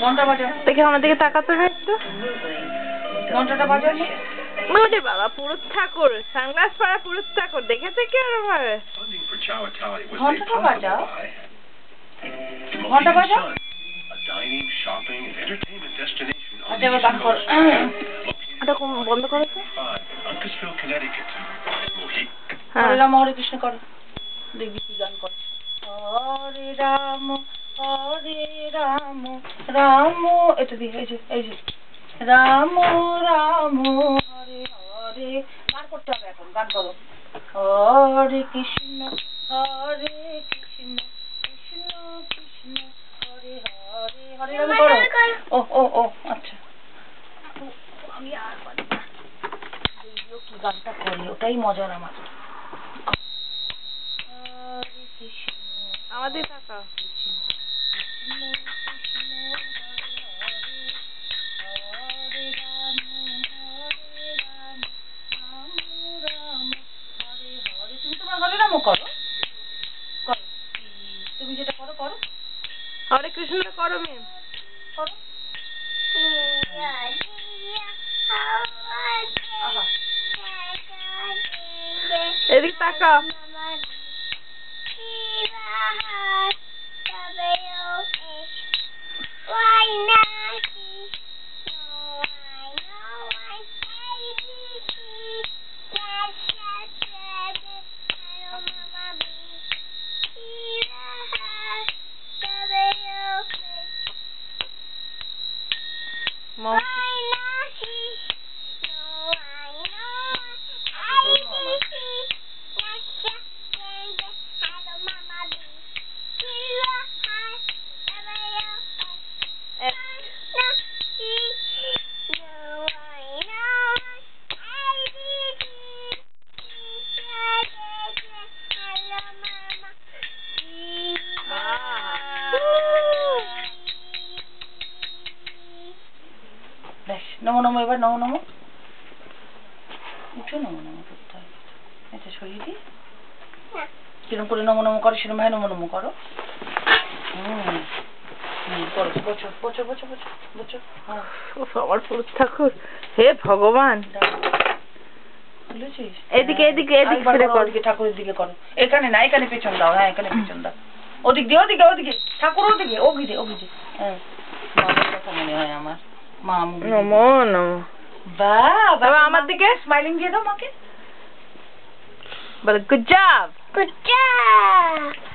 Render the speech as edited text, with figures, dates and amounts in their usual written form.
ঘন্টা বাজা দেখে আমার দিকে তাকাতো না একটু। ঘন্টাটা বাজানি ওরে বাবা, পুরুত ঠাকুর, সানগ্লাস পরা পুরুত ঠাকুর দেখেছে কি আর ভাবে? ঘন্টাটা বাজা, ঘন্টা বাজা। আচ্ছা এবার গান কর। এটা বন্ধ করেছে। হরে রাম হরে কৃষ্ণ কর, দেখবি কি গান করে। হরে রাম রাম, এটা দিকে এই যে রাম রাম হরে হরে। গান করতে হবে এখন, গান করো। হরে কৃষ্ণ কৃষ্ণ কৃষ্ণ হরে হরে, হরে রাম করো। ও ও ও আচ্ছা, আমি আর পারি না। দেখবিও কি গানটা করি, ওটাই মজার আমার। হরে কৃষ্ণ, আমাদের টাকা তুমি যেটা করো করো। হরে কৃষ্ণ করো মেয়ে, করো। এদিকে তাকা। নমো নমো, এবার নমো নমো উঠো, নমো নমো করতে হবে। এটা সরিয়ে দিই, কিরম করে নমো নমো করো সেরকম ভাই নমো নমো করো। করো, বছর বছর বছর বছর বছর। আমার পুরুত ঠাকুর, হে ভগবান। বুঝেছিস? এদিকে এদিকে এদিকে ফিরে কর, ঠাকুরের দিকে করো। এখানে না, এখানে পেছন দাও। হ্যাঁ এখানে পেছন দাও। ওদিক দিয়ে ওদিকে ওদিকে ঠাকুর ওদিকে ওদিকে ওদিকে। হ্যাঁ মায়ের কথা মনে হয় আমার। মা নমো নমো। বাবা আমার দিকে স্মাইলিং দিয়ে দাও মাকে। বলে গুড জব। Good job!